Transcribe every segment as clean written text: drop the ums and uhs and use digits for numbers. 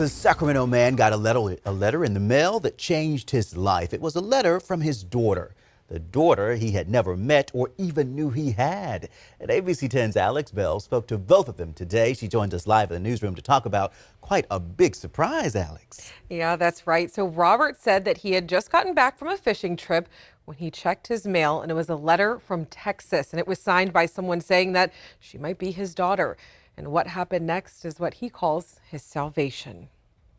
The Sacramento man got a letter in the mail that changed his life. It was a letter from his daughter, the daughter he had never met or even knew he had. And ABC 10's Alex Bell spoke to both of them today. She joins us live in the newsroom to talk about quite a big surprise, Alex. Yeah, that's right. So Robert said that he had just gotten back from a fishing trip when he checked his mail, and it was a letter from Texas, and it was signed by someone saying that she might be his daughter. And what happened next is what he calls his salvation.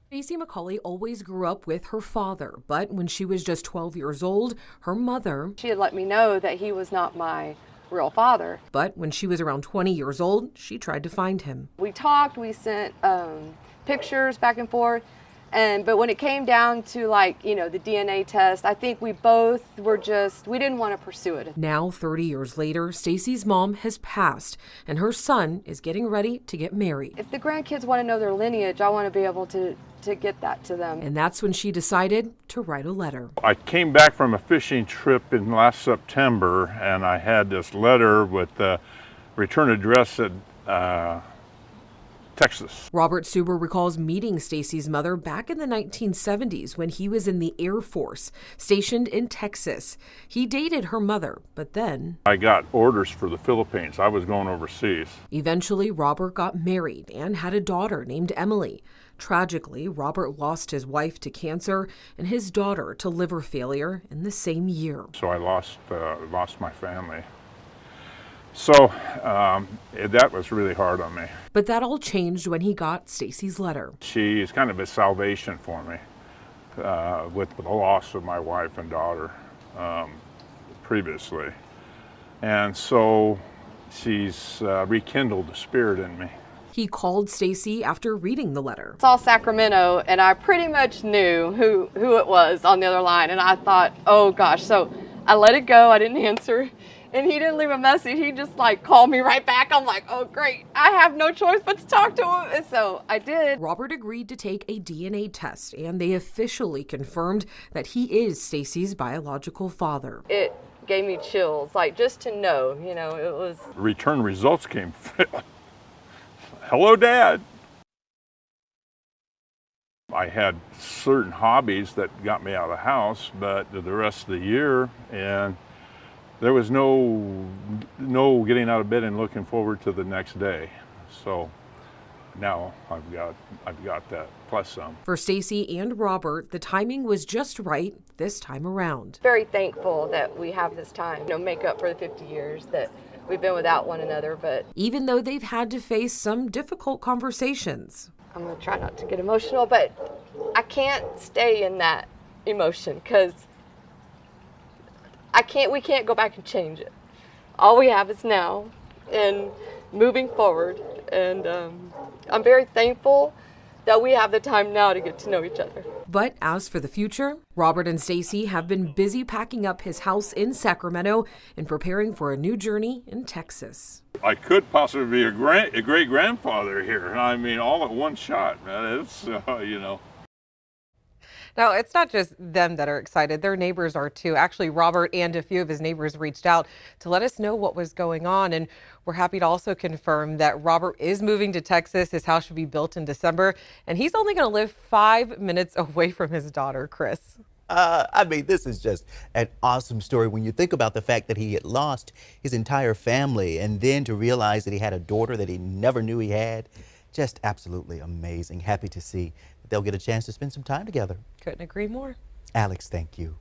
Stacey McCauley always grew up with her father, but when she was just 12 years old, her mother... She had let me know that he was not my real father. But when she was around 20 years old, she tried to find him. We talked, we sent pictures back and forth, but when it came down to the DNA test, I think we both were we didn't want to pursue it. Now, 30 years later, Stacey's mom has passed, and her son is getting ready to get married. If the grandkids want to know their lineage, I want to be able to get that to them. And that's when she decided to write a letter. I came back from a fishing trip in last September, and I had this letter with the return address at Texas. Robert Suber recalls meeting Stacey's mother back in the 1970s when he was in the Air Force, stationed in Texas. He dated her mother, but then... I got orders for the Philippines. I was going overseas. Eventually, Robert got married and had a daughter named Emily. Tragically, Robert lost his wife to cancer and his daughter to liver failure in the same year. So I lost my family. So that was really hard on me. But that all changed when he got Stacey's letter. She is kind of a salvation for me with the loss of my wife and daughter previously. And so she's rekindled the spirit in me. He called Stacey after reading the letter. I saw Sacramento, and I pretty much knew who it was on the other line, and I thought, oh gosh. So I let it go. I didn't answer. And he didn't leave a message. He just called me right back. I'm like, oh great, I have no choice but to talk to him. And so I did. Robert agreed to take a DNA test, and they officially confirmed that he is Stacey's biological father. It gave me chills, just to know, it was. Return results came. Hello, Dad. I had certain hobbies that got me out of the house, but the rest of the year, and there was no getting out of bed and looking forward to the next day. So now I've got that plus some. For Stacey and Robert, the timing was just right this time around. Very thankful that we have this time, make up for the 50 years that we've been without one another. But even though they've had to face some difficult conversations. I'm gonna try not to get emotional, but I can't stay in that emotion because we can't go back and change it. All we have is now and moving forward. And I'm very thankful that we have the time now to get to know each other. But as for the future, Robert and Stacey have been busy packing up his house in Sacramento and preparing for a new journey in Texas. I could possibly be a great-grandfather here. I mean, all at one shot, man. It's, Now, it's not just them that are excited. Their neighbors are too. Actually, Robert and a few of his neighbors reached out to let us know what was going on. And we're happy to also confirm that Robert is moving to Texas. His house should be built in December. And he's only going to live 5 minutes away from his daughter, Chris. I mean, this is just an awesome story when you think about the fact that he had lost his entire family and then to realize that he had a daughter that he never knew he had. Just absolutely amazing. Happy to see that they'll get a chance to spend some time together. Couldn't agree more. Alex, thank you.